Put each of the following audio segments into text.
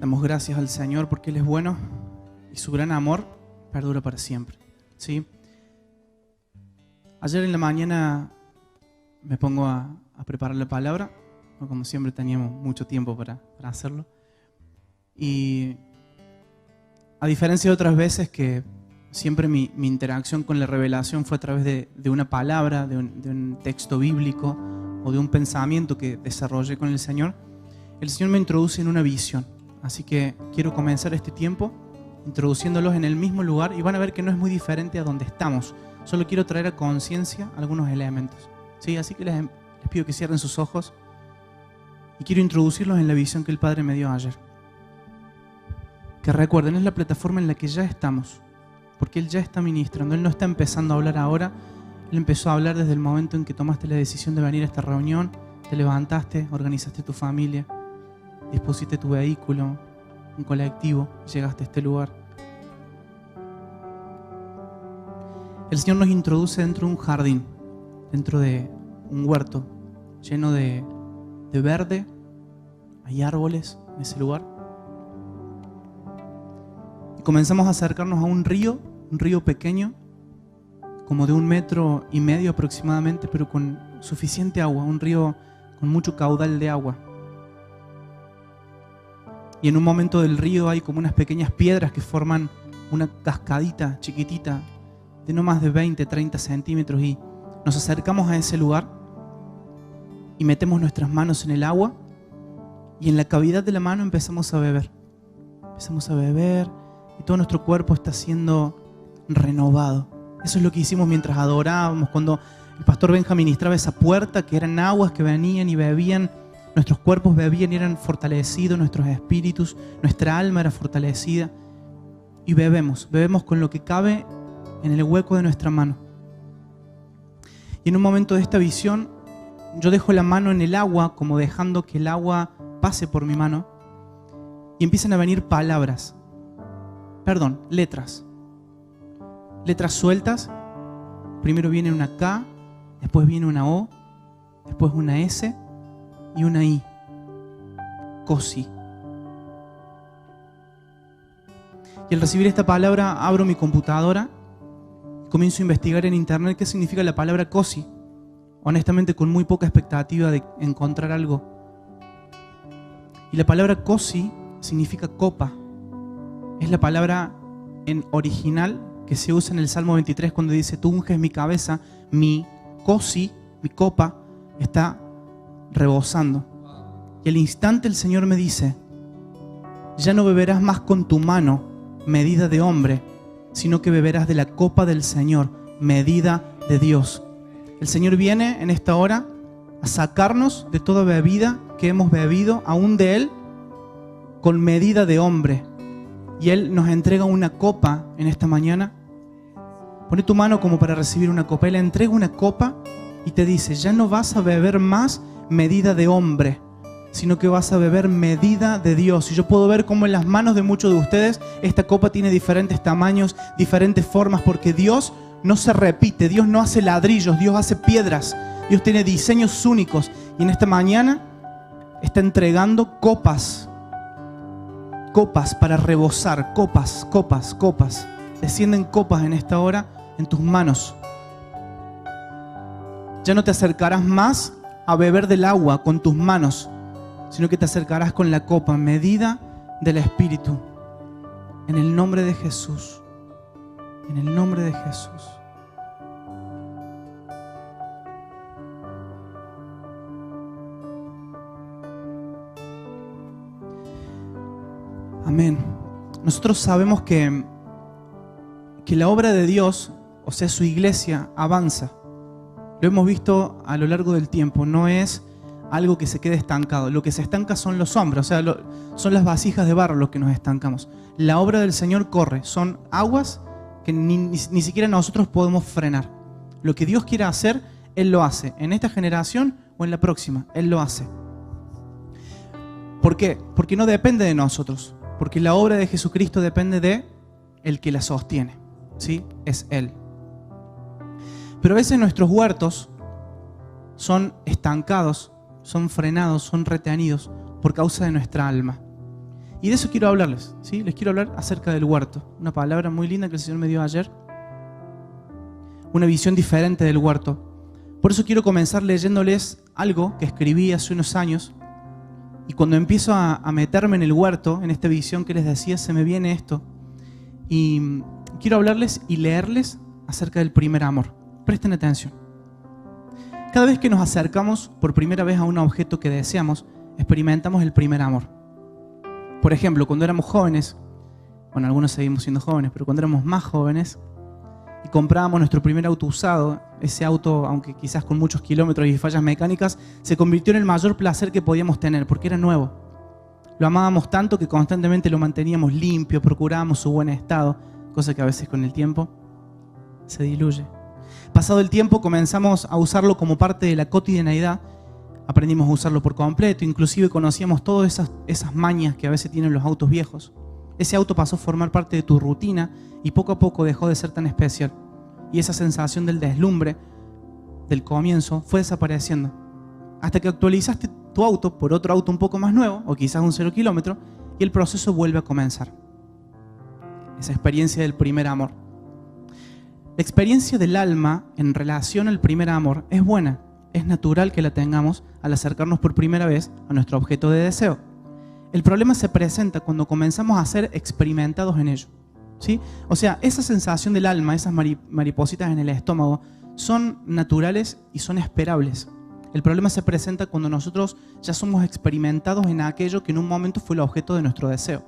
Damos gracias al Señor porque Él es bueno y su gran amor perdura para siempre. ¿Sí? Ayer en la mañana me pongo a preparar la palabra, como siempre teníamos mucho tiempo para hacerlo. Y a diferencia de otras veces que siempre mi interacción con la revelación fue a través de una palabra, de un texto bíblico o de un pensamiento que desarrollé con el Señor me introduce en una visión. Así que quiero comenzar este tiempo introduciéndolos en el mismo lugar y van a ver que no es muy diferente a donde estamos. Solo quiero traer a conciencia algunos elementos. ¿Sí? Así que les pido que cierren sus ojos y quiero introducirlos en la visión que el Padre me dio ayer. Que recuerden, es la plataforma en la que ya estamos, porque Él ya está ministrando. Él no está empezando a hablar ahora. Él empezó a hablar desde el momento en que tomaste la decisión de venir a esta reunión, te levantaste, organizaste tu familia, dispusiste tu vehículo, un colectivo, y llegaste a este lugar. El Señor nos introduce dentro de un jardín, dentro de un huerto lleno de verde. Hay árboles en ese lugar. Y comenzamos a acercarnos a un río pequeño, como de 1,5 metros aproximadamente, pero con suficiente agua, un río con mucho caudal de agua. Y en un momento del río hay como unas pequeñas piedras que forman una cascadita chiquitita de no más de 20, 30 centímetros y nos acercamos a ese lugar y metemos nuestras manos en el agua y en la cavidad de la mano empezamos a beber. Empezamos a beber y todo nuestro cuerpo está siendo renovado. Eso es lo que hicimos mientras adorábamos, cuando el pastor Benja ministraba esa puerta, que eran aguas que venían y bebían. Nuestros cuerpos bebían y eran fortalecidos, nuestros espíritus, nuestra alma era fortalecida. Y bebemos con lo que cabe en el hueco de nuestra mano. Y en un momento de esta visión, yo dejo la mano en el agua, como dejando que el agua pase por mi mano. Y empiezan a venir letras. Letras sueltas. Primero viene una K, después viene una O, después una S y una I. Cosi. Y al recibir esta palabra abro mi computadora y comienzo a investigar en internet qué significa la palabra Cosi. Honestamente con muy poca expectativa de encontrar algo. Y la palabra Cosi significa copa. Es la palabra en original que se usa en el Salmo 23 cuando dice: tú unges mi cabeza, mi cosi, mi copa, está rebosando. Y al instante el Señor me dice: ya no beberás más con tu mano, medida de hombre, sino que beberás de la copa del Señor, medida de Dios. El Señor viene en esta hora a sacarnos de toda bebida que hemos bebido, aún de Él, con medida de hombre. Y Él nos entrega una copa en esta mañana. Pone tu mano como para recibir una copa. Él entrega una copa y te dice: ya no vas a beber más medida de hombre, sino que vas a beber medida de Dios. Y yo puedo ver cómo en las manos de muchos de ustedes esta copa tiene diferentes tamaños, diferentes formas, porque Dios no se repite, Dios no hace ladrillos, Dios hace piedras, Dios tiene diseños únicos. Y en esta mañana está entregando copas para rebosar, copas. Descienden copas en esta hora en tus manos. Ya no te acercarás más a beber del agua con tus manos, sino que te acercarás con la copa, medida del Espíritu. En el nombre de Jesús. En el nombre de Jesús. Amén. Nosotros sabemos que la obra de Dios, o sea, su iglesia, avanza. Lo hemos visto a lo largo del tiempo. No es algo que se quede estancado. Lo que se estanca son los hombres, o sea, son las vasijas de barro los que nos estancamos. La obra del Señor corre. Son aguas que ni siquiera nosotros podemos frenar. Lo que Dios quiera hacer, Él lo hace. En esta generación o en la próxima, Él lo hace. ¿Por qué? Porque no depende de nosotros. Porque la obra de Jesucristo depende de el que la sostiene. ¿Sí? Es Él. Pero a veces nuestros huertos son estancados, son frenados, son retenidos por causa de nuestra alma. Y de eso quiero hablarles, ¿sí? Les quiero hablar acerca del huerto. Una palabra muy linda que el Señor me dio ayer. Una visión diferente del huerto. Por eso quiero comenzar leyéndoles algo que escribí hace unos años. Y cuando empiezo a meterme en el huerto, en esta visión que les decía, se me viene esto. Y quiero hablarles y leerles acerca del primer amor. Presten atención. Cada vez que nos acercamos por primera vez a un objeto que deseamos, experimentamos el primer amor. Por ejemplo, cuando éramos jóvenes, bueno, algunos seguimos siendo jóvenes, pero cuando éramos más jóvenes y comprábamos nuestro primer auto usado, ese auto, aunque quizás con muchos kilómetros y fallas mecánicas, se convirtió en el mayor placer que podíamos tener, porque era nuevo. Lo amábamos tanto que constantemente lo manteníamos limpio, procurábamos su buen estado, cosa que a veces con el tiempo se diluye. Pasado el tiempo comenzamos a usarlo como parte de la cotidianeidad. Aprendimos a usarlo por completo, inclusive conocíamos todas esas mañas que a veces tienen los autos viejos. Ese auto pasó a formar parte de tu rutina y poco a poco dejó de ser tan especial. Y esa sensación del deslumbre, del comienzo, fue desapareciendo. Hasta que actualizaste tu auto por otro auto un poco más nuevo, o quizás un 0 kilómetro, y el proceso vuelve a comenzar. Esa experiencia del primer amor. La experiencia del alma en relación al primer amor es buena. Es natural que la tengamos al acercarnos por primera vez a nuestro objeto de deseo. El problema se presenta cuando comenzamos a ser experimentados en ello, ¿sí? O sea, esa sensación del alma, esas maripositas en el estómago, son naturales y son esperables. El problema se presenta cuando nosotros ya somos experimentados en aquello que en un momento fue el objeto de nuestro deseo.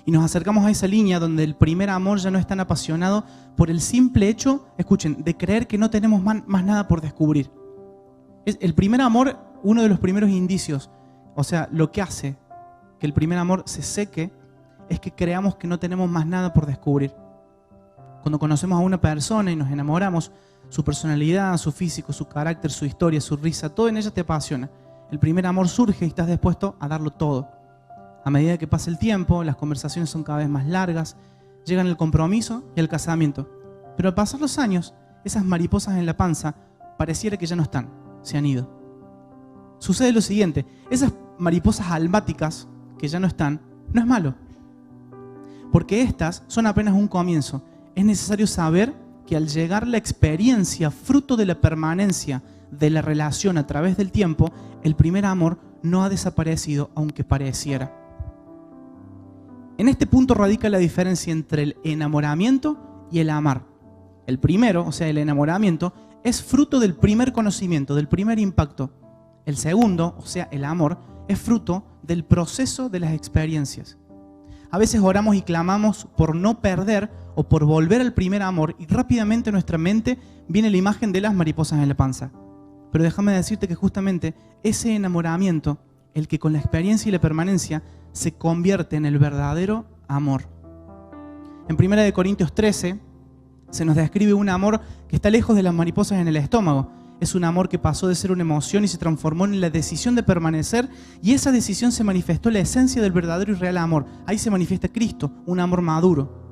Y nos acercamos a esa línea donde el primer amor ya no es tan apasionado por el simple hecho, escuchen, de creer que no tenemos más nada por descubrir. El primer amor, uno de los primeros indicios, o sea, lo que hace que el primer amor se seque, es que creamos que no tenemos más nada por descubrir. Cuando conocemos a una persona y nos enamoramos, su personalidad, su físico, su carácter, su historia, su risa, todo en ella te apasiona. El primer amor surge y estás dispuesto a darlo todo. A medida que pasa el tiempo, las conversaciones son cada vez más largas, llegan el compromiso y el casamiento. Pero al pasar los años, esas mariposas en la panza pareciera que ya no están, se han ido. Sucede lo siguiente, esas mariposas almáticas que ya no están, no es malo. Porque estas son apenas un comienzo. Es necesario saber que al llegar la experiencia, fruto de la permanencia de la relación a través del tiempo, el primer amor no ha desaparecido, aunque pareciera. En este punto radica la diferencia entre el enamoramiento y el amar. El primero, o sea, el enamoramiento, es fruto del primer conocimiento, del primer impacto. El segundo, o sea, el amor, es fruto del proceso de las experiencias. A veces oramos y clamamos por no perder o por volver al primer amor y rápidamente en nuestra mente viene la imagen de las mariposas en la panza. Pero déjame decirte que justamente ese enamoramiento, el que con la experiencia y la permanencia se convierte en el verdadero amor. En 1 Corintios 13 se nos describe un amor que está lejos de las mariposas en el estómago. Es un amor que pasó de ser una emoción y se transformó en la decisión de permanecer, y esa decisión se manifestó la esencia del verdadero y real amor. Ahí se manifiesta Cristo, un amor maduro.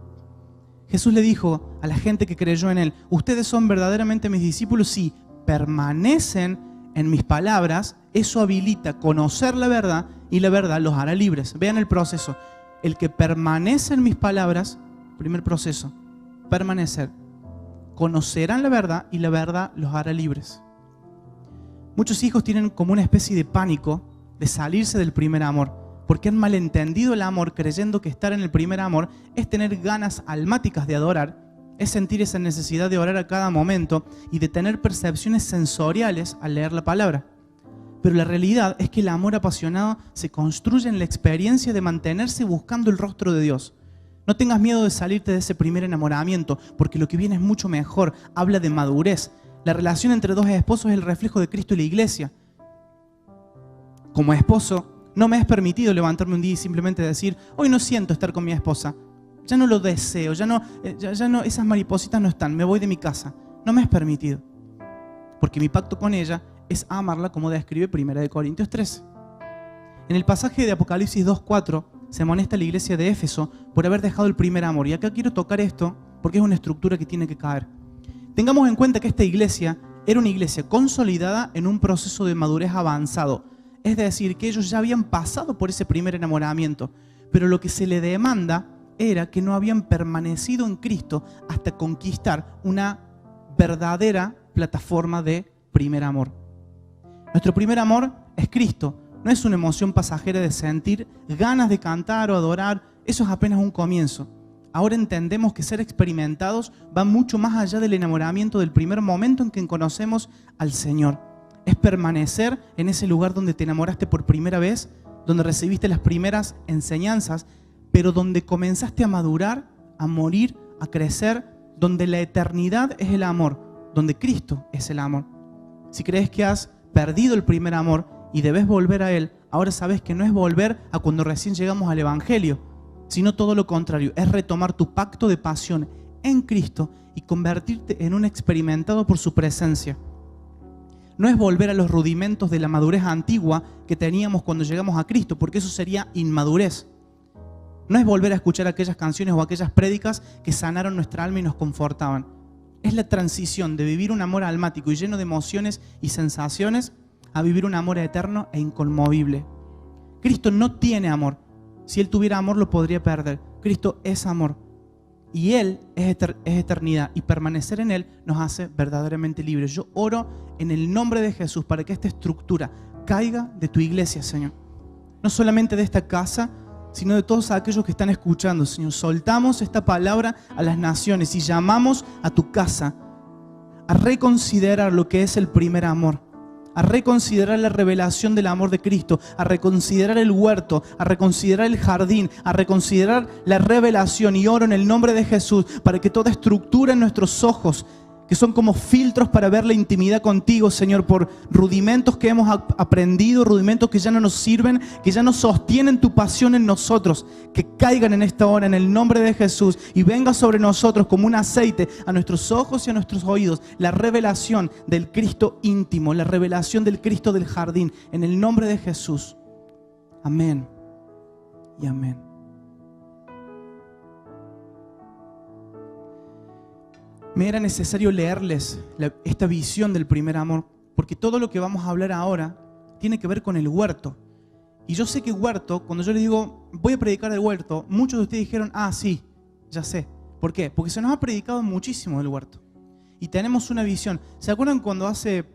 Jesús le dijo a la gente que creyó en Él: ustedes son verdaderamente mis discípulos si permanecen en mis palabras. Eso habilita conocer la verdad y la verdad los hará libres. Vean el proceso. El que permanece en mis palabras, primer proceso, permanecer. Conocerán la verdad y la verdad los hará libres. Muchos hijos tienen como una especie de pánico de salirse del primer amor, porque han malentendido el amor creyendo que estar en el primer amor es tener ganas almáticas de adorar, es sentir esa necesidad de orar a cada momento y de tener percepciones sensoriales al leer la palabra. Pero la realidad es que el amor apasionado se construye en la experiencia de mantenerse buscando el rostro de Dios. No tengas miedo de salirte de ese primer enamoramiento, porque lo que viene es mucho mejor. Habla de madurez. La relación entre dos esposos es el reflejo de Cristo y la iglesia. Como esposo, no me es permitido levantarme un día y simplemente decir: hoy no siento estar con mi esposa, ya no lo deseo, ya no, esas maripositas no están, me voy de mi casa. No me es permitido, porque mi pacto con ella es amarla como describe 1 Corintios 13. En el pasaje de Apocalipsis 2:4 se amonesta a la iglesia de Éfeso por haber dejado el primer amor. Y acá quiero tocar esto porque es una estructura que tiene que caer. Tengamos en cuenta que esta iglesia era una iglesia consolidada en un proceso de madurez avanzado. Es decir, que ellos ya habían pasado por ese primer enamoramiento, pero lo que se le demanda era que no habían permanecido en Cristo hasta conquistar una verdadera plataforma de primer amor. Nuestro primer amor es Cristo, no es una emoción pasajera de sentir ganas de cantar o adorar, eso es apenas un comienzo. Ahora entendemos que ser experimentados va mucho más allá del enamoramiento del primer momento en que conocemos al Señor. Es permanecer en ese lugar donde te enamoraste por primera vez, donde recibiste las primeras enseñanzas, pero donde comenzaste a madurar, a morir, a crecer, donde la eternidad es el amor, donde Cristo es el amor. Si crees que has perdido el primer amor y debes volver a Él, ahora sabes que no es volver a cuando recién llegamos al Evangelio, sino todo lo contrario, es retomar tu pacto de pasión en Cristo y convertirte en un experimentado por su presencia. No es volver a los rudimentos de la madurez antigua que teníamos cuando llegamos a Cristo, porque eso sería inmadurez. No es volver a escuchar aquellas canciones o aquellas prédicas que sanaron nuestra alma y nos confortaban. Es la transición de vivir un amor almático y lleno de emociones y sensaciones a vivir un amor eterno e inconmovible. Cristo no tiene amor. Si Él tuviera amor lo podría perder. Cristo es amor. Y Él es eternidad. Y permanecer en Él nos hace verdaderamente libres. Yo oro en el nombre de Jesús para que esta estructura caiga de tu iglesia, Señor. No solamente de esta casa, sino de todos aquellos que están escuchando, Señor. Soltamos esta palabra a las naciones y llamamos a tu casa a reconsiderar lo que es el primer amor, a reconsiderar la revelación del amor de Cristo, a reconsiderar el huerto, a reconsiderar el jardín, a reconsiderar la revelación. Y oro en el nombre de Jesús para que toda estructura en nuestros ojos, que son como filtros para ver la intimidad contigo, Señor, por rudimentos que hemos aprendido, rudimentos que ya no nos sirven, que ya no sostienen tu pasión en nosotros, que caigan en esta hora en el nombre de Jesús y venga sobre nosotros como un aceite a nuestros ojos y a nuestros oídos, la revelación del Cristo íntimo, la revelación del Cristo del jardín, en el nombre de Jesús. Amén y amén. Me era necesario leerles esta visión del primer amor, porque todo lo que vamos a hablar ahora tiene que ver con el huerto. Y yo sé que huerto, cuando yo les digo, voy a predicar del huerto, muchos de ustedes dijeron, ah, sí, ya sé. ¿Por qué? Porque se nos ha predicado muchísimo del huerto. Y tenemos una visión. ¿Se acuerdan cuando hace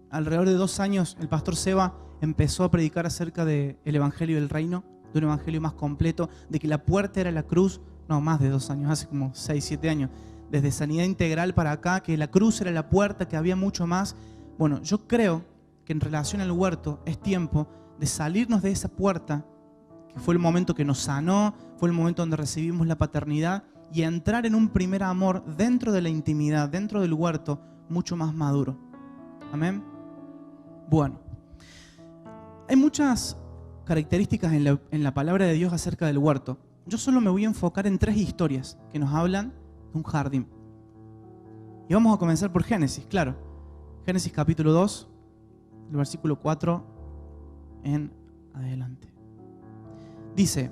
alrededor de 2 años el pastor Seba empezó a predicar acerca del Evangelio del Reino, de un Evangelio más completo, de que la puerta era la cruz? No, más de 2 años, hace como 6, 7 años. Desde Sanidad Integral para acá, que la cruz era la puerta, que había mucho más. Bueno, yo creo que en relación al huerto es tiempo de salirnos de esa puerta, que fue el momento que nos sanó, fue el momento donde recibimos la paternidad, y entrar en un primer amor dentro de la intimidad, dentro del huerto, mucho más maduro. Amén. Bueno, hay muchas características en la palabra de Dios acerca del huerto. Yo solo me voy a enfocar en 3 historias que nos hablan de un jardín. Y vamos a comenzar por Génesis, claro. Génesis capítulo 2, el versículo 4 en adelante. Dice: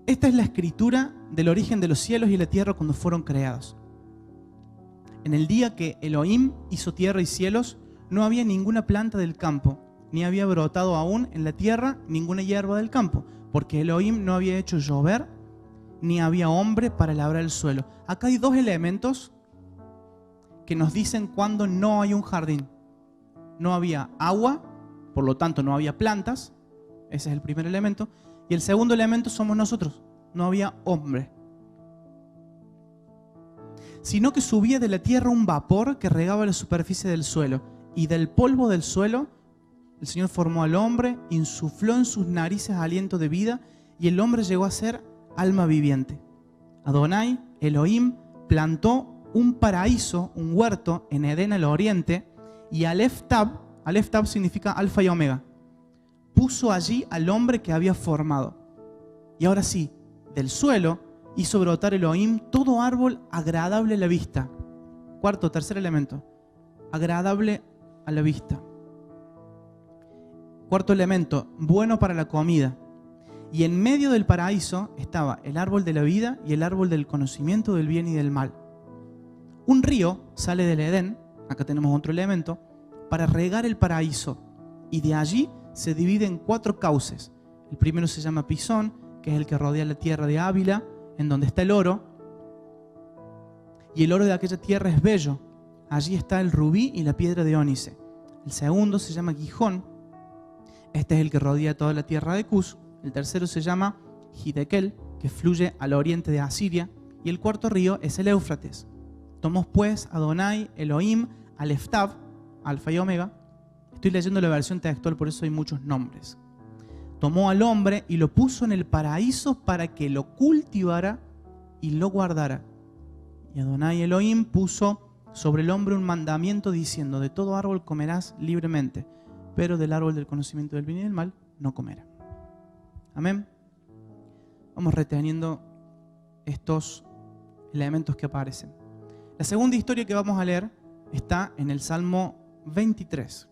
esta es la escritura del origen de los cielos y la tierra cuando fueron creados. En el día que Elohim hizo tierra y cielos, no había ninguna planta del campo, ni había brotado aún en la tierra ninguna hierba del campo, porque Elohim no había hecho llover, ni había hombre para labrar el suelo. Acá hay 2 elementos que nos dicen cuando no hay un jardín. No había agua, por lo tanto no había plantas. Ese es el primer elemento. Y el segundo elemento somos nosotros. No había hombre. Sino que subía de la tierra un vapor que regaba la superficie del suelo. Y del polvo del suelo el Señor formó al hombre, insufló en sus narices aliento de vida, y el hombre llegó a ser alma viviente. Adonai, Elohim, plantó un paraíso, un huerto en Edén al oriente, y Aleph Tab significa alfa y omega, puso allí al hombre que había formado. Y ahora sí, del suelo hizo brotar Elohim todo árbol agradable a la vista. Tercer elemento, agradable a la vista. Cuarto elemento, bueno para la comida. Y en medio del paraíso estaba el árbol de la vida y el árbol del conocimiento del bien y del mal. Un río sale del Edén, acá tenemos otro elemento, para regar el paraíso. Y de allí se divide en 4 cauces. El primero se llama Pisón, que es el que rodea la tierra de Ávila, en donde está el oro. Y el oro de aquella tierra es bello. Allí está el rubí y la piedra de ónice. El segundo se llama Gijón. Este es el que rodea toda la tierra de Cus. El tercero se llama Hidekel, que fluye al oriente de Asiria. Y el cuarto río es el Éufrates. Tomó pues Adonai, Elohim, Aleftab, Alfa y Omega. Estoy leyendo la versión textual, por eso hay muchos nombres. Tomó al hombre y lo puso en el paraíso para que lo cultivara y lo guardara. Y Adonai Elohim puso sobre el hombre un mandamiento diciendo: de todo árbol comerás libremente, pero del árbol del conocimiento del bien y del mal no comerás. Amén. Vamos reteniendo estos elementos que aparecen. La segunda historia que vamos a leer está en el Salmo 23,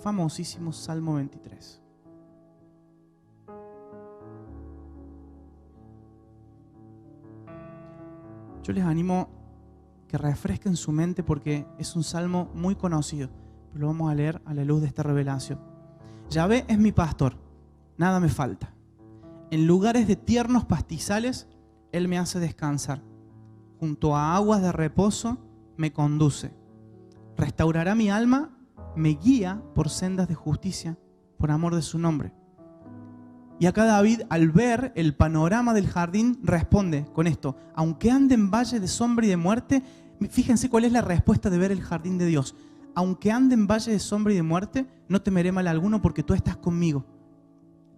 famosísimo Salmo 23. Yo les animo que refresquen su mente porque es un salmo muy conocido, pero lo vamos a leer a la luz de esta revelación. Yahvé es mi pastor, nada me falta. En lugares de tiernos pastizales, Él me hace descansar. Junto a aguas de reposo, me conduce. Restaurará mi alma, me guía por sendas de justicia, por amor de su nombre. Y acá David, al ver el panorama del jardín, responde con esto: aunque ande en valle de sombra y de muerte, fíjense cuál es la respuesta de ver el jardín de Dios. Aunque ande en valle de sombra y de muerte, no temeré mal alguno porque tú estás conmigo.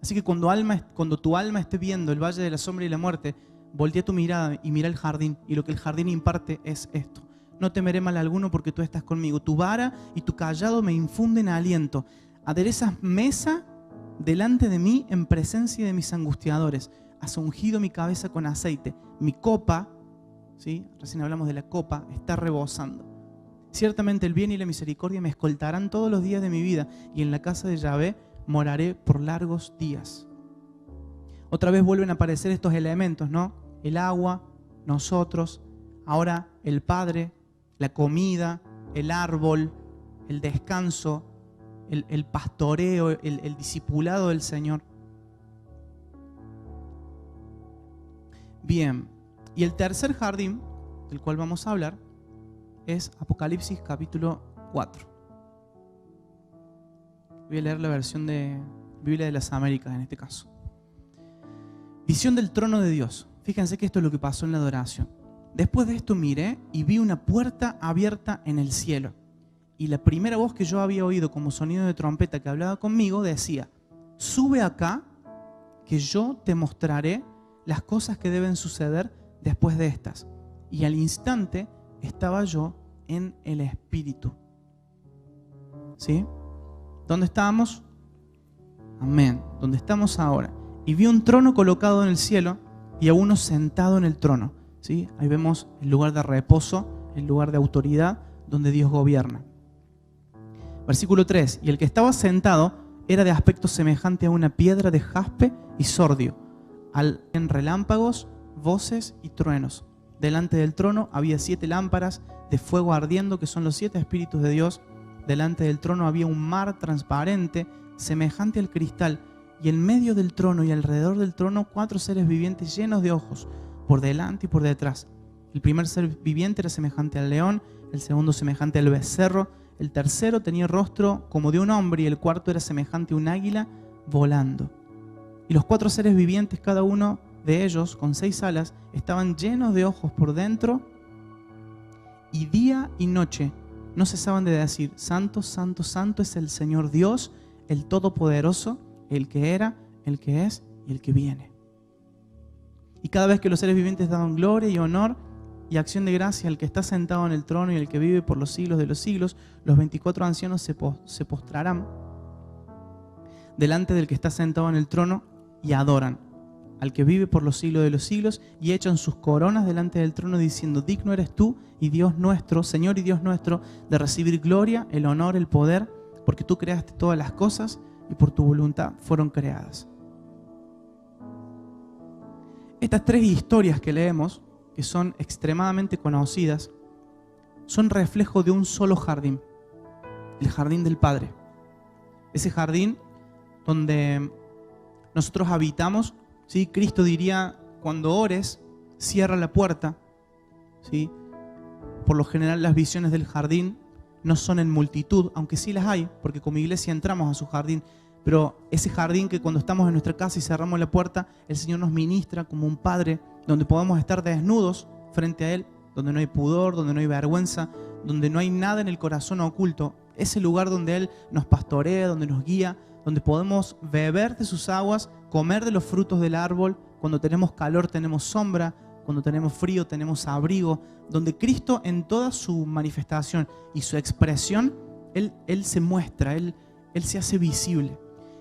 Así que cuando tu alma esté viendo el valle de la sombra y la muerte, voltea tu mirada y mira el jardín. Y lo que el jardín imparte es esto: no temeré mal alguno porque tú estás conmigo. Tu vara y tu cayado me infunden aliento. Aderezas mesa delante de mí en presencia de mis angustiadores. Has ungido mi cabeza con aceite. Mi copa, ¿sí? Recién hablamos de la copa, está rebosando. Ciertamente el bien y la misericordia me escoltarán todos los días de mi vida, y en la casa de Yahvé moraré por largos días. Otra vez vuelven a aparecer estos elementos, ¿no? El agua, nosotros, ahora el Padre, la comida, el árbol, el descanso, el pastoreo, el discipulado del Señor. Bien, y el tercer jardín del cual vamos a hablar es Apocalipsis capítulo 4. Voy a leer la versión de Biblia de las Américas en este caso. Visión del trono de Dios. Fíjense que esto es lo que pasó en la adoración. Después de esto miré y vi una puerta abierta en el cielo. Y la primera voz que yo había oído como sonido de trompeta que hablaba conmigo decía: sube acá, que yo te mostraré las cosas que deben suceder después de estas. Y al instante estaba yo en el Espíritu. ¿Sí? ¿Dónde estábamos? Amén. ¿Dónde estamos ahora? Y vi un trono colocado en el cielo y a uno sentado en el trono. ¿Sí? Ahí vemos el lugar de reposo, el lugar de autoridad donde Dios gobierna. Versículo 3. Y el que estaba sentado era de aspecto semejante a una piedra de jaspe y sordio, en relámpagos, voces y truenos. Delante del trono había 7 lámparas de fuego ardiendo, que son los 7 espíritus de Dios. Delante del trono había un mar transparente, semejante al cristal, y en medio del trono y alrededor del trono 4 seres vivientes llenos de ojos, por delante y por detrás. El primer ser viviente era semejante al león, el segundo semejante al becerro, el tercero tenía rostro como de un hombre y el cuarto era semejante a un águila volando. Y los 4 seres vivientes, cada uno de ellos con 6 alas, estaban llenos de ojos por dentro, y día y noche no cesaban de decir: Santo, Santo, Santo es el Señor Dios, el Todopoderoso, el que era, el que es y el que viene. Y cada vez que los seres vivientes daban gloria y honor y acción de gracia al que está sentado en el trono y el que vive por los siglos de los siglos, los 24 ancianos se postrarán delante del que está sentado en el trono y adoran al que vive por los siglos de los siglos, y echan sus coronas delante del trono diciendo: digno eres tú y Dios nuestro, Señor y Dios nuestro, de recibir gloria, el honor, el poder, porque tú creaste todas las cosas y por tu voluntad fueron creadas. Estas 3 historias que leemos, que son extremadamente conocidas, son reflejo de un solo jardín, el jardín del Padre. ese jardín donde nosotros habitamos, ¿sí? Cristo diría, cuando ores, cierra la puerta, ¿sí? Por lo general las visiones del jardín no son en multitud, aunque sí las hay, porque como iglesia entramos a su jardín, pero ese jardín que cuando estamos en nuestra casa y cerramos la puerta, el Señor nos ministra como un padre, donde podemos estar desnudos frente a Él, donde no hay pudor, donde no hay vergüenza, donde no hay nada en el corazón oculto. Ese lugar donde Él nos pastorea, donde nos guía, donde podemos beber de sus aguas, comer de los frutos del árbol. Cuando tenemos calor tenemos sombra, cuando tenemos frío tenemos abrigo, donde Cristo en toda su manifestación y su expresión, Él se muestra, Él se hace visible.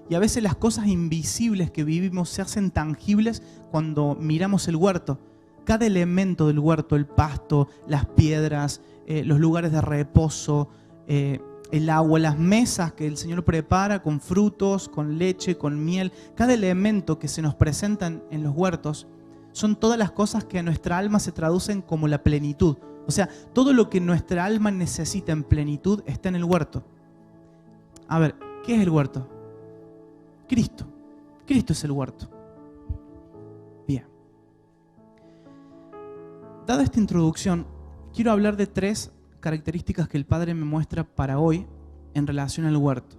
Y a veces las cosas invisibles que vivimos se hacen tangibles cuando miramos el huerto. Cada elemento del huerto, el pasto, las piedras, los lugares de reposo, el agua, las mesas que el Señor prepara con frutos, con leche, con miel. Cada elemento que se nos presentan en los huertos son todas las cosas que a nuestra alma se traducen como la plenitud. O sea, todo lo que nuestra alma necesita en plenitud está en el huerto. A ver, ¿qué es el huerto? Cristo. Cristo es el huerto. Bien. Dada esta introducción, quiero hablar de 3 características que el Padre me muestra para hoy en relación al huerto.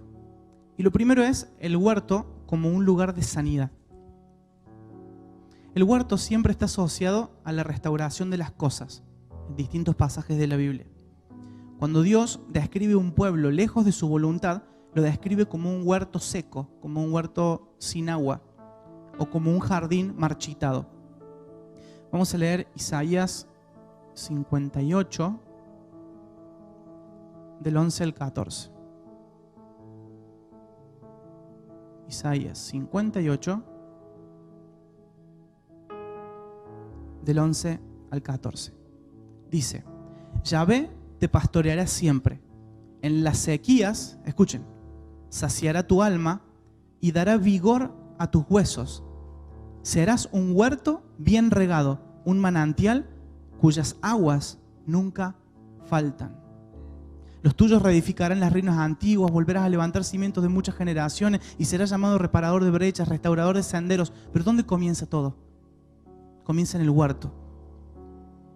Y lo primero es el huerto como un lugar de sanidad. El huerto siempre está asociado a la restauración de las cosas, en distintos pasajes de la Biblia. Cuando Dios describe un pueblo lejos de su voluntad, lo describe como un huerto seco, como un huerto sin agua, o como un jardín marchitado. Vamos a leer Isaías 58, del 11 al 14. Isaías 58, del 11 al 14. Dice: Yahvé te pastoreará siempre. En las sequías, escuchen, saciará tu alma y dará vigor a tus huesos. Serás un huerto bien regado, un manantial cuyas aguas nunca faltan. Los tuyos reedificarán las ruinas antiguas, volverás a levantar cimientos de muchas generaciones y serás llamado reparador de brechas, restaurador de senderos. Pero ¿dónde comienza todo? Comienza en el huerto.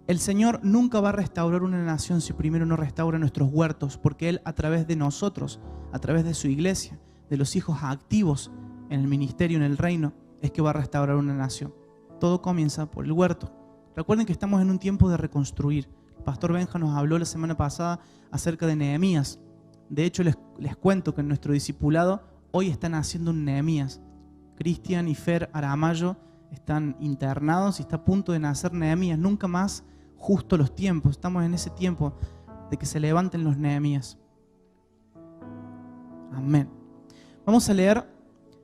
El Señor nunca va a restaurar una nación si primero no restaura nuestros huertos, porque Él a través de nosotros, a través de su iglesia, de los hijos activos en el ministerio, en el reino, es que va a restaurar una nación. Todo comienza por el huerto. Recuerden que estamos en un tiempo de reconstruir. El pastor Benja nos habló la semana pasada acerca de Nehemías. De hecho, les cuento que en nuestro discipulado hoy están haciendo un Nehemías. Cristian y Fer Aramayo están internados y está a punto de nacer Nehemías. Nunca más justo los tiempos. Estamos en ese tiempo de que se levanten los Nehemías. Amén. Vamos a leer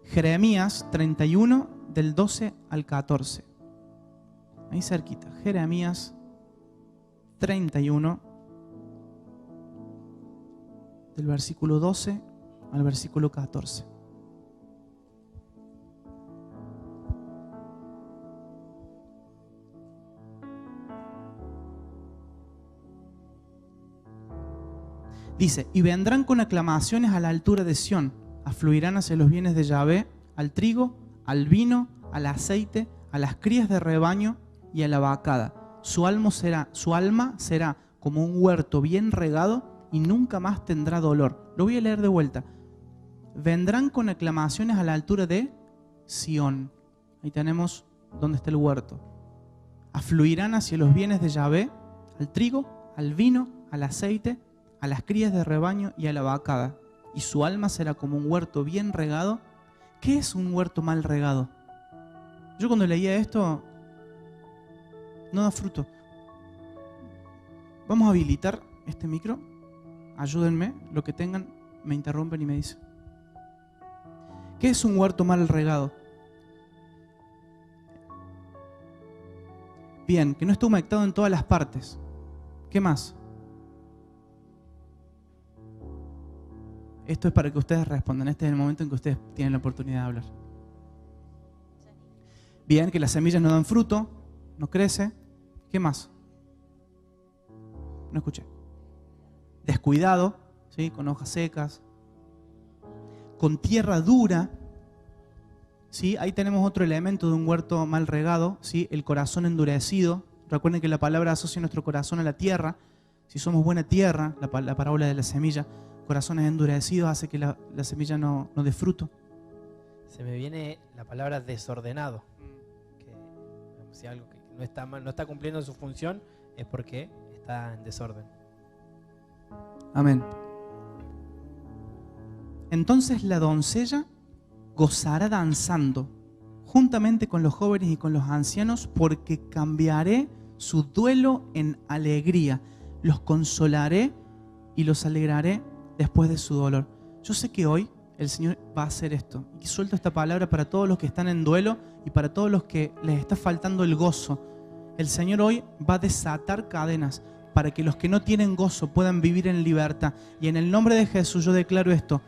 Jeremías 31 del 12 al 14. Ahí cerquita. Jeremías 31 del versículo 12 al versículo 14. Dice: y vendrán con aclamaciones a la altura de Sión, afluirán hacia los bienes de Yahvé, al trigo, al vino, al aceite, a las crías de rebaño y a la vacada. Su alma será como un huerto bien regado y nunca más tendrá dolor. Lo voy a leer de vuelta. Vendrán con aclamaciones a la altura de Sión. Ahí tenemos dónde está el huerto. Afluirán hacia los bienes de Yahvé, al trigo, al vino, al aceite, a las crías de rebaño y a la vacada. Y su alma será como un huerto bien regado. ¿Qué es un huerto mal regado? Yo cuando leía esto, no da fruto. Vamos a habilitar este micro. Ayúdenme, lo que tengan, me interrumpen y me dicen. ¿Qué es un huerto mal regado? Bien, que no esté humectado en todas las partes. ¿Qué más? Esto es para que ustedes respondan. Este es el momento en que ustedes tienen la oportunidad de hablar. Bien, que las semillas no dan fruto, no crece. ¿Qué más? No escuché. Descuidado, ¿sí? Con hojas secas. con tierra dura. ¿Sí? Ahí tenemos otro elemento de un huerto mal regado, ¿sí? El corazón endurecido. Recuerden que la palabra asocia nuestro corazón a la tierra. Si somos buena tierra, la parábola de la semilla, corazones endurecidos hace que la semilla no dé fruto. Se me viene la palabra desordenado. Que si algo que no está cumpliendo su función es porque está en desorden. Amén. Entonces la doncella gozará danzando, juntamente con los jóvenes y con los ancianos, porque cambiaré su duelo en alegría. Los consolaré y los alegraré después de su dolor. Yo sé que hoy el Señor va a hacer esto. Y suelto esta palabra para todos los que están en duelo y para todos los que les está faltando el gozo. El Señor hoy va a desatar cadenas para que los que no tienen gozo puedan vivir en libertad. Y en el nombre de Jesús yo declaro esto.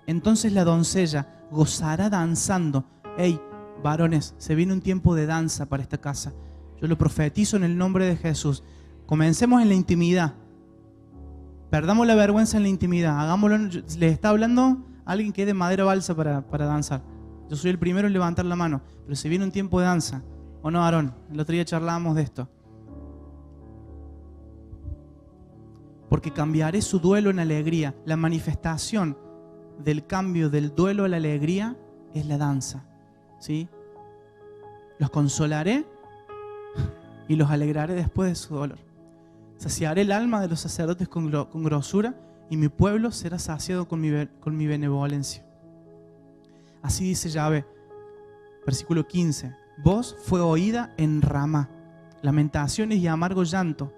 Entonces la doncella gozará danzando. Hey, varones, se viene un tiempo de danza para esta casa. Yo lo profetizo en el nombre de Jesús. Comencemos en la intimidad. Perdamos la vergüenza en la intimidad. Hagámoslo. Les está hablando alguien que es de madera balsa para danzar. Yo soy el primero en levantar la mano. Pero se viene un tiempo de danza. ¿O no, Aarón? El otro día charlábamos de esto. Porque cambiaré su duelo en alegría. La manifestación del cambio del duelo a la alegría es la danza. ¿Sí? Los consolaré y los alegraré después de su dolor. Saciaré el alma de los sacerdotes con grosura y mi pueblo será saciado con mi benevolencia. Así dice Yahvé. Versículo 15. Voz fue oída en Ramá, lamentaciones y amargo llanto.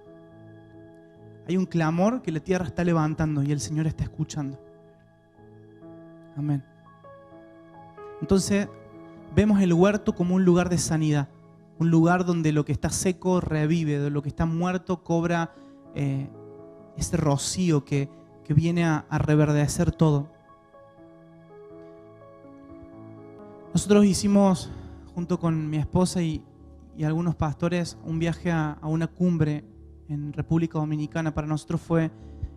Hay un clamor que la tierra está levantando y el Señor está escuchando. Amén. Entonces vemos el huerto como un lugar de sanidad, un lugar donde lo que está seco revive, donde lo que está muerto cobra ese rocío que viene a reverdecer todo. Nosotros hicimos, junto con mi esposa y algunos pastores, un viaje a una cumbre en República Dominicana. Para nosotros fue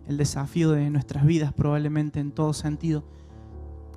el desafío de nuestras vidas, probablemente en todo sentido.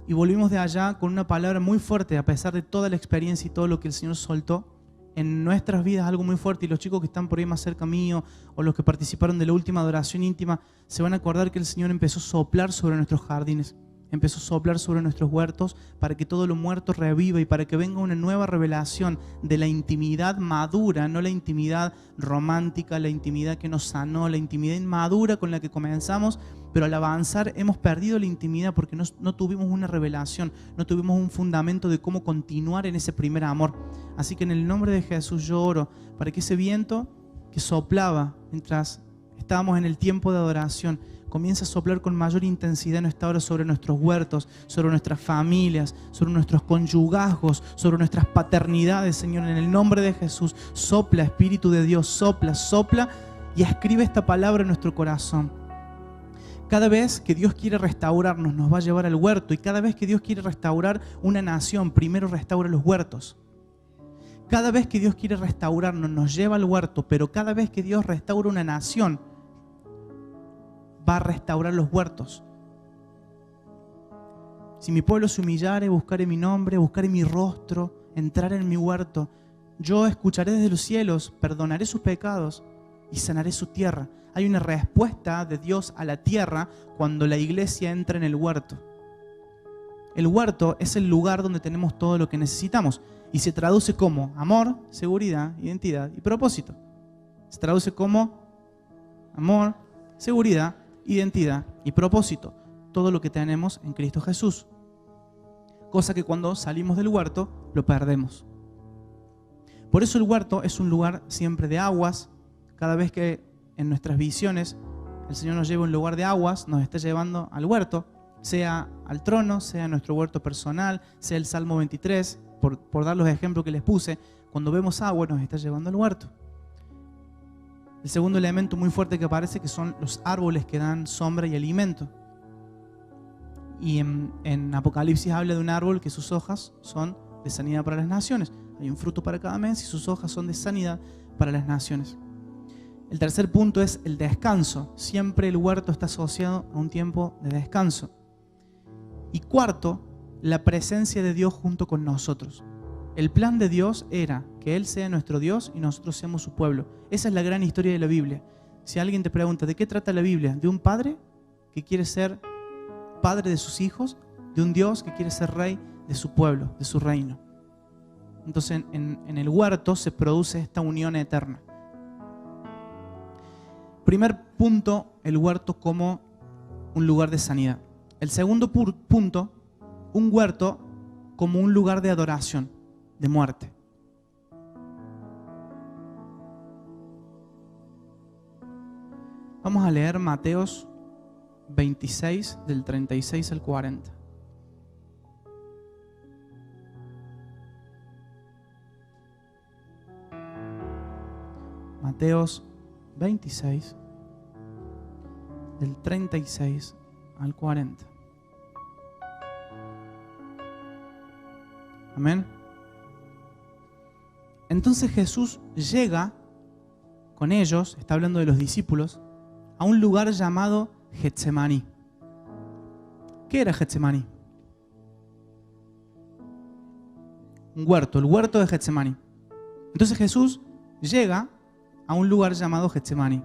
Y volvimos de allá con una palabra muy fuerte, a pesar de toda la experiencia y todo lo que el Señor soltó en nuestras vidas, algo muy fuerte. Y los chicos que están por ahí más cerca mío, o los que participaron de la última adoración íntima, se van a acordar que el Señor empezó a soplar sobre nuestros jardines, empezó a soplar sobre nuestros huertos para que todo lo muerto reviva y para que venga una nueva revelación de la intimidad madura, no la intimidad romántica, la intimidad que nos sanó, la intimidad inmadura con la que comenzamos, pero al avanzar hemos perdido la intimidad porque no tuvimos una revelación, no tuvimos un fundamento de cómo continuar en ese primer amor. Así que en el nombre de Jesús yo oro para que ese viento que soplaba mientras estábamos en el tiempo de adoración comienza a soplar con mayor intensidad en esta hora sobre nuestros huertos, sobre nuestras familias, sobre nuestros conyugazgos, sobre nuestras paternidades, Señor. En el nombre de Jesús, sopla, Espíritu de Dios, sopla, sopla y escribe esta palabra en nuestro corazón. Cada vez que Dios quiere restaurarnos, nos va a llevar al huerto. Y cada vez que Dios quiere restaurar una nación, primero restaura los huertos. Cada vez que Dios quiere restaurarnos, nos lleva al huerto. Pero cada vez que Dios restaura una nación, va a restaurar los huertos. Si mi pueblo se humillare, buscaré mi nombre, buscaré mi rostro, entrar en mi huerto, yo escucharé desde los cielos, perdonaré sus pecados y sanaré su tierra. Hay una respuesta de Dios a la tierra cuando la iglesia entra en el huerto. El huerto es el lugar donde tenemos todo lo que necesitamos y se traduce como amor, seguridad, identidad y propósito. Se traduce como amor, seguridad, identidad y propósito. Todo lo que tenemos en Cristo Jesús. Cosa que cuando salimos del huerto lo perdemos. Por eso el huerto es un lugar siempre de aguas. Cada vez que en nuestras visiones el Señor nos lleva a un lugar de aguas, nos está llevando al huerto, sea al trono, sea nuestro huerto personal, sea el Salmo 23, por dar los ejemplos que les puse. Cuando vemos agua nos está llevando al huerto. El segundo elemento muy fuerte que aparece, que son los árboles que dan sombra y alimento. Y en Apocalipsis habla de un árbol que sus hojas son de sanidad para las naciones. Hay un fruto para cada mes y sus hojas son de sanidad para las naciones. El tercer punto es el descanso. Siempre el huerto está asociado a un tiempo de descanso. Y cuarto, la presencia de Dios junto con nosotros. El plan de Dios era que Él sea nuestro Dios y nosotros seamos su pueblo. Esa es la gran historia de la Biblia. Si alguien te pregunta, ¿de qué trata la Biblia? De un padre que quiere ser padre de sus hijos, de un Dios que quiere ser rey de su pueblo, de su reino. Entonces en el huerto se produce esta unión eterna. Primer punto, el huerto como un lugar de sanidad. El segundo punto, un huerto como un lugar de adoración, de muerte. Vamos a leer Mateos 26, del 36 al 40. Mateos 26, del 36 al 40. Amén. Entonces Jesús llega con ellos, está hablando de los discípulos, a un lugar llamado Getsemaní. ¿Qué era Getsemaní? Un huerto, el huerto de Getsemaní. Entonces Jesús llega a un lugar llamado Getsemaní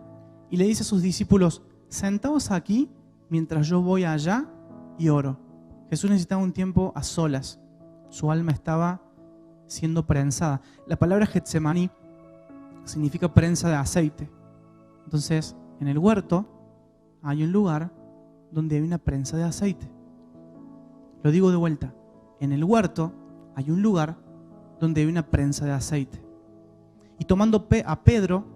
y le dice a sus discípulos: sentaos aquí mientras yo voy allá y oro. Jesús necesitaba un tiempo a solas. Su alma estaba siendo prensada. La palabra Getsemaní significa prensa de aceite. Entonces, en el huerto hay un lugar donde hay una prensa de aceite. Lo digo de vuelta. En el huerto hay un lugar donde hay una prensa de aceite. Y tomando a Pedro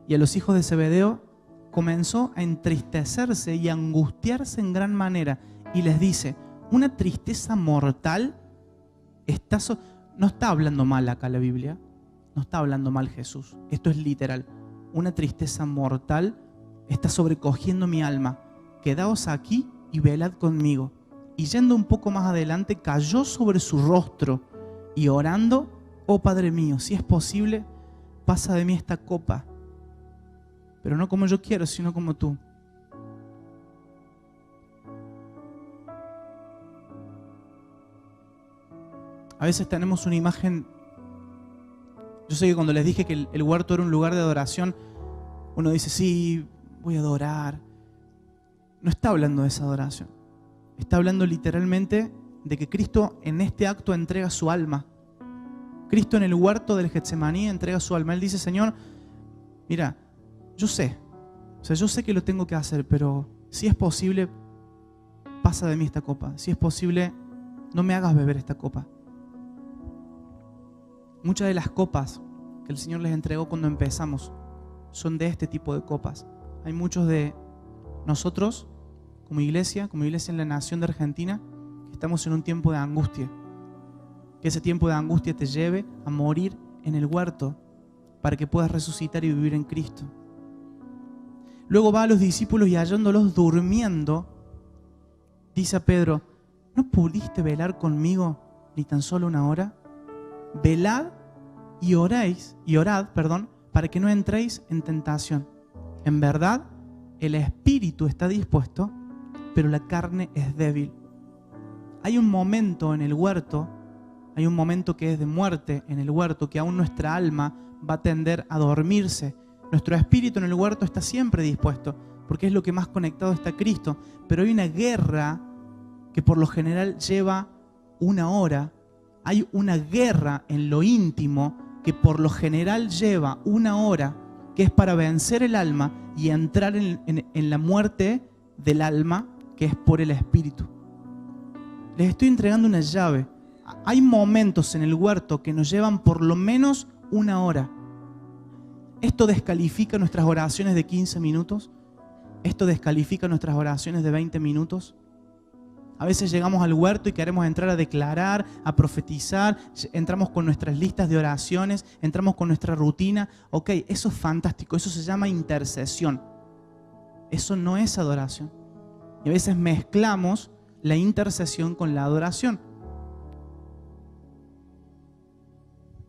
y a los hijos de Zebedeo, comenzó a entristecerse y a angustiarse en gran manera. Y les dice: una tristeza mortal está... No está hablando mal acá la Biblia. No está hablando mal Jesús. Esto es literal. Una tristeza mortal está sobrecogiendo mi alma. Quedaos aquí y velad conmigo. Y yendo un poco más adelante, cayó sobre su rostro y orando: oh Padre mío, si es posible, pasa de mí esta copa, pero no como yo quiero, sino como tú. A veces tenemos una imagen. Yo sé que cuando les dije que el huerto era un lugar de adoración, uno dice: sí, voy a adorar. No está hablando de esa adoración. Está hablando literalmente de que Cristo en este acto entrega su alma. Cristo en el huerto del Getsemaní entrega su alma. Él dice: Señor, mira, yo sé que lo tengo que hacer, pero si es posible, pasa de mí esta copa. Si es posible, no me hagas beber esta copa. Muchas de las copas que el Señor les entregó cuando empezamos son de este tipo de copas. Hay muchos de nosotros, como iglesia en la nación de Argentina, que estamos en un tiempo de angustia. Que ese tiempo de angustia te lleve a morir en el huerto para que puedas resucitar y vivir en Cristo. Luego va a los discípulos y hallándolos durmiendo, dice a Pedro: ¿no pudiste velar conmigo ni tan solo una hora? Velad y orad, para que no entréis en tentación. En verdad, el espíritu está dispuesto, pero la carne es débil. Hay un momento en el huerto, hay un momento que es de muerte en el huerto, que aún nuestra alma va a tender a dormirse. Nuestro espíritu en el huerto está siempre dispuesto, porque es lo que más conectado está a Cristo. Pero hay una guerra que por lo general lleva una hora. Hay una guerra en lo íntimo que por lo general lleva una hora, que es para vencer el alma y entrar en la muerte del alma, que es por el espíritu. Les estoy entregando una llave. Hay momentos en el huerto que nos llevan por lo menos una hora. Esto descalifica nuestras oraciones de 15 minutos. Esto descalifica nuestras oraciones de 20 minutos. A veces llegamos al huerto y queremos entrar a declarar, a profetizar. Entramos con nuestras listas de oraciones, entramos con nuestra rutina. Ok, eso es fantástico, eso se llama intercesión. Eso no es adoración. Y a veces mezclamos la intercesión con la adoración.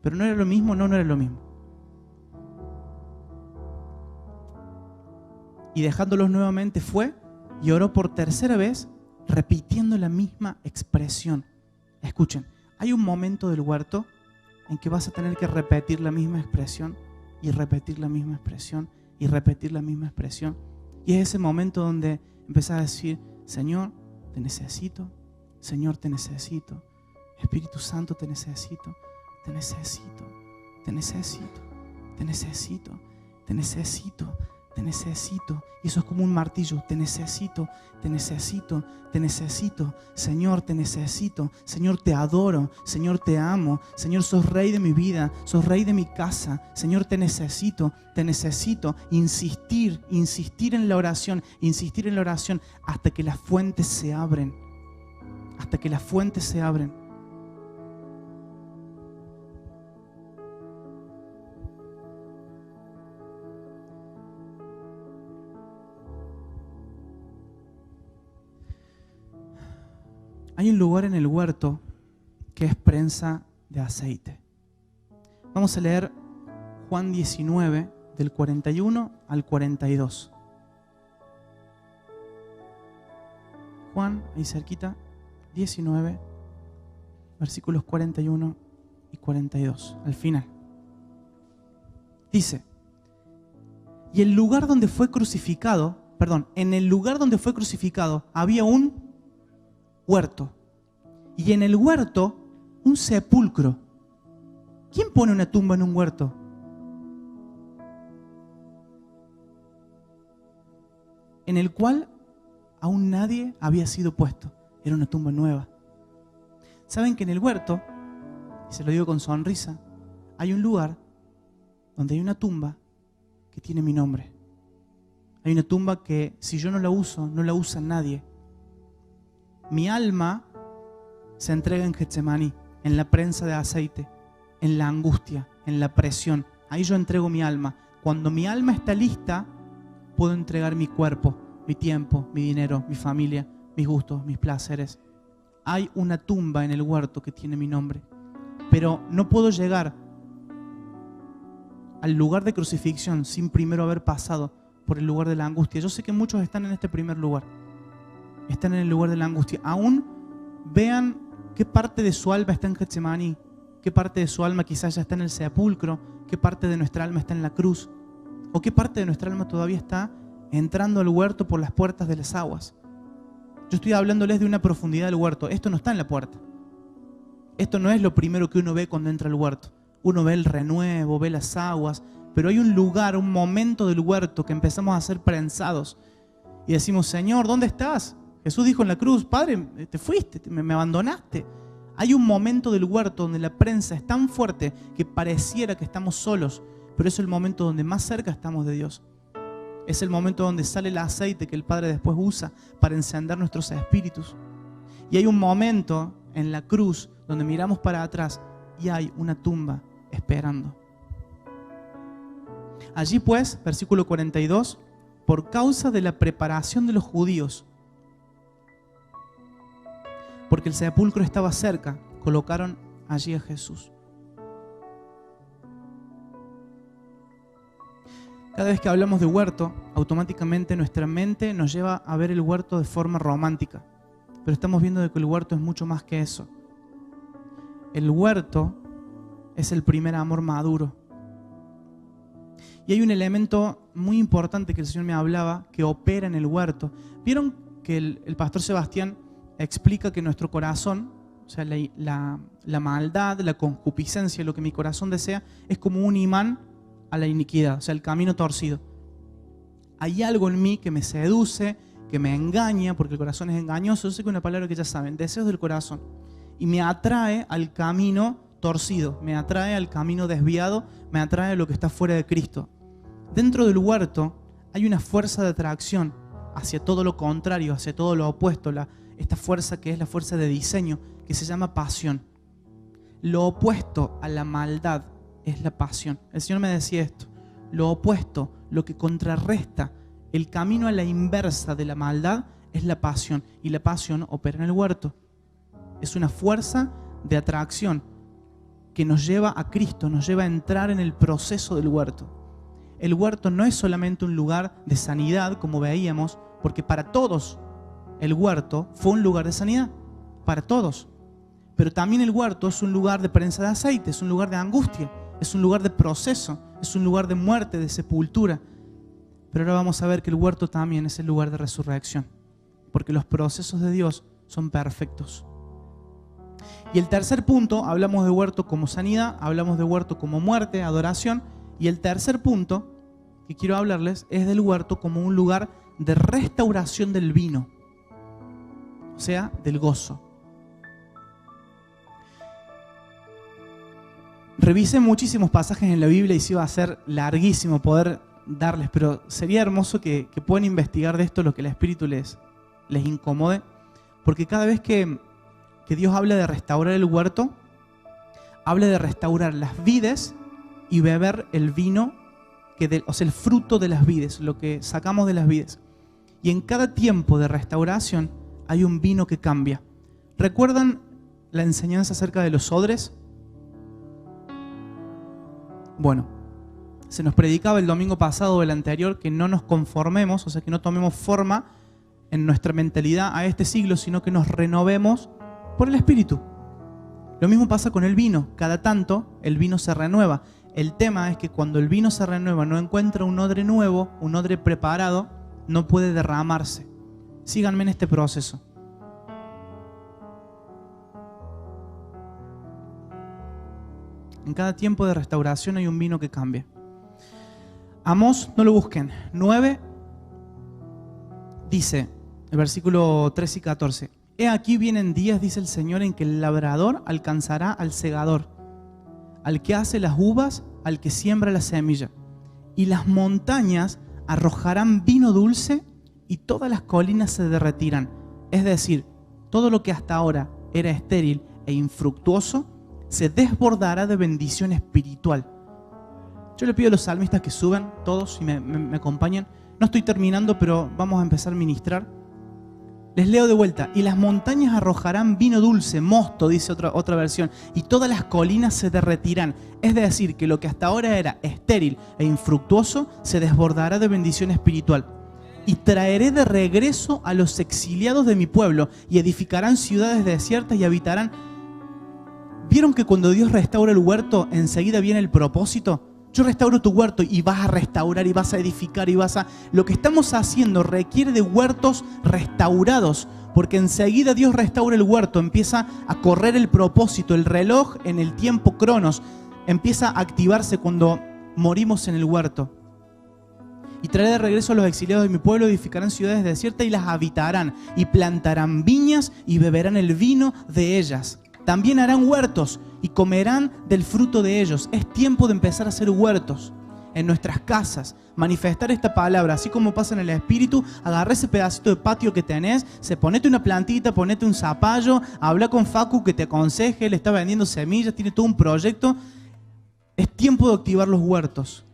Pero no era lo mismo, no era lo mismo. Y dejándolos nuevamente fue y oró por tercera vez, repitiendo la misma expresión. Escuchen, hay un momento del huerto en que vas a tener que repetir la misma expresión y repetir la misma expresión y repetir la misma expresión. Y es ese momento donde empezás a decir, Señor, te necesito, Señor, te necesito, Espíritu Santo, te necesito, te necesito, te necesito, te necesito, te necesito, te necesito. Y eso es como un martillo, te necesito, te necesito, te necesito. Señor, te necesito. Señor, te adoro. Señor, te amo. Señor, sos rey de mi vida, sos rey de mi casa. Señor, te necesito, te necesito. Insistir en la oración hasta que las fuentes se abren. Hasta que las fuentes se abren. Hay un lugar en el huerto que es prensa de aceite. Vamos a leer Juan 19, del 41 al 42. Juan, ahí cerquita, 19, versículos 41 y 42, al final. Dice, en el lugar donde fue crucificado había un huerto, y en el huerto un sepulcro. ¿Quién pone una tumba en un huerto? En el cual aún nadie había sido puesto. Era una tumba nueva. ¿Saben que en el huerto, y se lo digo con sonrisa, hay un lugar donde hay una tumba que tiene mi nombre? Hay una tumba que si yo no la uso, no la usa nadie. Mi alma se entrega en Getsemaní, en la prensa de aceite, en la angustia, en la presión. Ahí yo entrego mi alma. Cuando mi alma está lista, puedo entregar mi cuerpo, mi tiempo, mi dinero, mi familia, mis gustos, mis placeres. Hay una tumba en el huerto que tiene mi nombre. Pero no puedo llegar al lugar de crucifixión sin primero haber pasado por el lugar de la angustia. Yo sé que muchos están en este primer lugar. Están en el lugar de la angustia. Aún vean qué parte de su alma está en Getsemaní, qué parte de su alma quizás ya está en el sepulcro, qué parte de nuestra alma está en la cruz, o qué parte de nuestra alma todavía está entrando al huerto por las puertas de las aguas. Yo estoy hablándoles de una profundidad del huerto. Esto no está en la puerta. Esto no es lo primero que uno ve cuando entra al huerto. Uno ve el renuevo, ve las aguas, pero hay un lugar, un momento del huerto que empezamos a ser prensados y decimos, Señor, ¿dónde estás? Jesús dijo en la cruz, Padre, te fuiste, me abandonaste. Hay un momento del huerto donde la prensa es tan fuerte que pareciera que estamos solos, pero es el momento donde más cerca estamos de Dios. Es el momento donde sale el aceite que el Padre después usa para encender nuestros espíritus. Y hay un momento en la cruz donde miramos para atrás y hay una tumba esperando. Allí pues, versículo 42, por causa de la preparación de los judíos, porque el sepulcro estaba cerca, colocaron allí a Jesús. Cada vez que hablamos de huerto, automáticamente nuestra mente nos lleva a ver el huerto de forma romántica. Pero estamos viendo de que el huerto es mucho más que eso. El huerto es el primer amor maduro. Y hay un elemento muy importante que el Señor me hablaba que opera en el huerto. ¿Vieron que el pastor Sebastián explica que nuestro corazón, o sea, la maldad, la concupiscencia, lo que mi corazón desea, es como un imán a la iniquidad, o sea, el camino torcido? Hay algo en mí que me seduce, que me engaña, porque el corazón es engañoso. Yo sé que es una palabra que ya saben, deseos del corazón. Y me atrae al camino torcido, me atrae al camino desviado, me atrae a lo que está fuera de Cristo. Dentro del huerto hay una fuerza de atracción hacia todo lo contrario, hacia todo lo opuesto, esta fuerza que es la fuerza de diseño, que se llama pasión. Lo opuesto a la maldad es la pasión. El Señor me decía esto, lo opuesto, lo que contrarresta el camino a la inversa de la maldad es la pasión, y la pasión opera en el huerto. Es una fuerza de atracción que nos lleva a Cristo, nos lleva a entrar en el proceso del huerto. El huerto no es solamente un lugar de sanidad, como veíamos, porque para todos el huerto fue un lugar de sanidad para todos. Pero también el huerto es un lugar de prensa de aceite, es un lugar de angustia, es un lugar de proceso, es un lugar de muerte, de sepultura. Pero ahora vamos a ver que el huerto también es el lugar de resurrección, porque los procesos de Dios son perfectos. Y el tercer punto, hablamos de huerto como sanidad, hablamos de huerto como muerte, adoración. Y el tercer punto que quiero hablarles es del huerto como un lugar de restauración del vino, o sea, del gozo. Revisé muchísimos pasajes en la Biblia y se iba a ser larguísimo poder darles, pero sería hermoso que puedan investigar de esto lo que el Espíritu les incomode, porque cada vez que Dios habla de restaurar el huerto, habla de restaurar las vides y beber el vino, o sea, el fruto de las vides, lo que sacamos de las vides. Y en cada tiempo de restauración hay un vino que cambia. ¿Recuerdan la enseñanza acerca de los odres? Bueno, se nos predicaba el domingo pasado o el anterior que no nos conformemos, o sea, que no tomemos forma en nuestra mentalidad a este siglo, sino que nos renovemos por el Espíritu. Lo mismo pasa con el vino. Cada tanto el vino se renueva. El tema es que cuando el vino se renueva, no encuentra un odre nuevo, un odre preparado, no puede derramarse. Síganme en este proceso. En cada tiempo de restauración hay un vino que cambia. Amós, no lo busquen. 9 dice, el versículo 13 y 14. He aquí vienen días, dice el Señor, en que el labrador alcanzará al segador, al que hace las uvas, al que siembra la semilla. Y las montañas arrojarán vino dulce y todas las colinas se derretirán. Es decir, todo lo que hasta ahora era estéril e infructuoso se desbordará de bendición espiritual. Yo le pido a los salmistas que suban todos y me acompañen. No estoy terminando, pero vamos a empezar a ministrar. Les leo de vuelta. Y las montañas arrojarán vino dulce, mosto, dice otra versión, y todas las colinas se derretirán. Es decir, que lo que hasta ahora era estéril e infructuoso se desbordará de bendición espiritual. Y traeré de regreso a los exiliados de mi pueblo, y edificarán ciudades desiertas y habitarán. ¿Vieron que cuando Dios restaura el huerto, enseguida viene el propósito? Yo restauro tu huerto y vas a restaurar y vas a edificar y vas a... Lo que estamos haciendo requiere de huertos restaurados, porque enseguida Dios restaura el huerto, empieza a correr el propósito, el reloj en el tiempo cronos, empieza a activarse cuando morimos en el huerto. Y traeré de regreso a los exiliados de mi pueblo, edificarán ciudades desiertas y las habitarán, y plantarán viñas y beberán el vino de ellas. También harán huertos y comerán del fruto de ellos. Es tiempo de empezar a hacer huertos en nuestras casas, manifestar esta palabra, así como pasa en el Espíritu. Agarra ese pedacito de patio que tenés, ponete una plantita, ponete un zapallo, habla con Facu que te aconseje, le está vendiendo semillas, tiene todo un proyecto. Es tiempo de activar los huertos.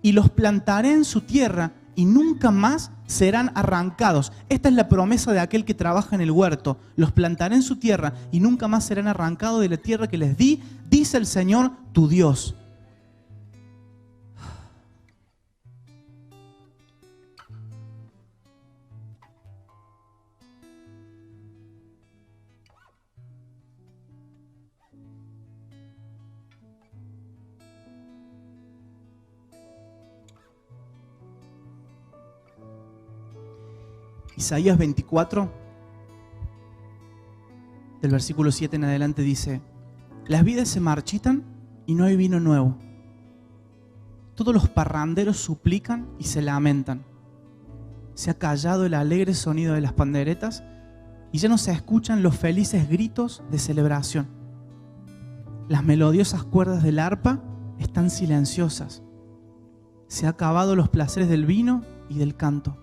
Y los plantaré en su tierra y nunca más serán arrancados. Esta es la promesa de aquel que trabaja en el huerto. Los plantaré en su tierra y nunca más serán arrancados de la tierra que les di, dice el Señor tu Dios. Isaías 24, del versículo 7 en adelante dice: las vides se marchitan y no hay vino nuevo. Todos los parranderos suplican y se lamentan. Se ha callado el alegre sonido de las panderetas y ya no se escuchan los felices gritos de celebración. Las melodiosas cuerdas del arpa están silenciosas. Se han acabado los placeres del vino y del canto.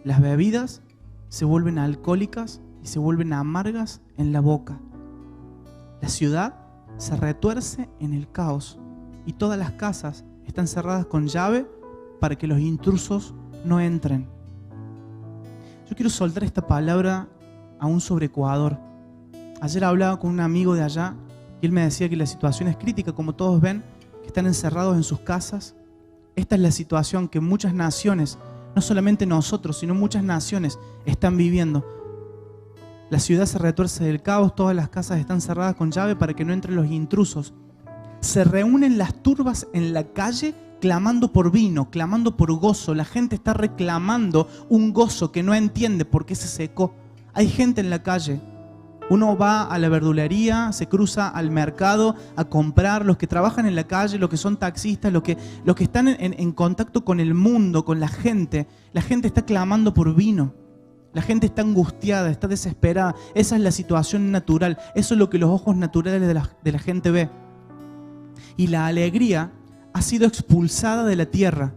Las bebidas se vuelven alcohólicas y se vuelven amargas en la boca. La ciudad se retuerce en el caos y todas las casas están cerradas con llave para que los intrusos no entren. Yo quiero soltar esta palabra aún sobre Ecuador. Ayer hablaba con un amigo de allá y él me decía que la situación es crítica, como todos ven, que están encerrados en sus casas. Esta es la situación que muchas naciones, no solamente nosotros, sino muchas naciones están viviendo. La ciudad se retuerce del caos, todas las casas están cerradas con llave para que no entren los intrusos. Se reúnen las turbas en la calle clamando por vino, clamando por gozo. La gente está reclamando un gozo que no entiende por qué se secó. Hay gente en la calle. Uno va a la verdulería, se cruza al mercado a comprar, los que trabajan en la calle, los que son taxistas, los que están en contacto con el mundo, con la gente. La gente está clamando por vino. La gente está angustiada, está desesperada. Esa es la situación natural. Eso es lo que los ojos naturales de la gente ve. Y la alegría ha sido expulsada de la tierra.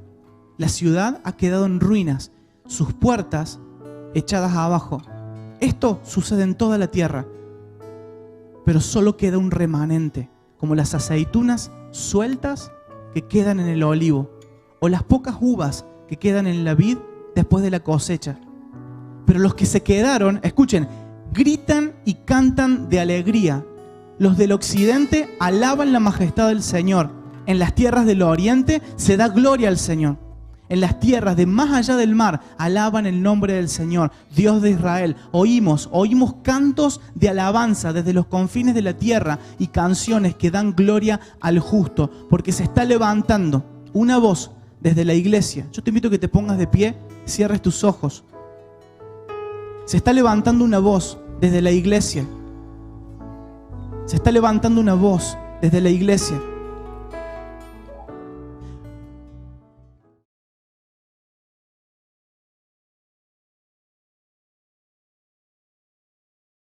La ciudad ha quedado en ruinas, sus puertas echadas abajo. Esto sucede en toda la tierra, pero solo queda un remanente, como las aceitunas sueltas que quedan en el olivo, o las pocas uvas que quedan en la vid después de la cosecha. Pero los que se quedaron, escuchen, gritan y cantan de alegría. Los del occidente alaban la majestad del Señor. En las tierras del oriente se da gloria al Señor. En las tierras de más allá del mar alaban el nombre del Señor, Dios de Israel. Oímos cantos de alabanza desde los confines de la tierra y canciones que dan gloria al justo, porque se está levantando una voz desde la iglesia. Yo te invito a que te pongas de pie, cierres tus ojos. Se está levantando una voz desde la iglesia. Se está levantando una voz desde la iglesia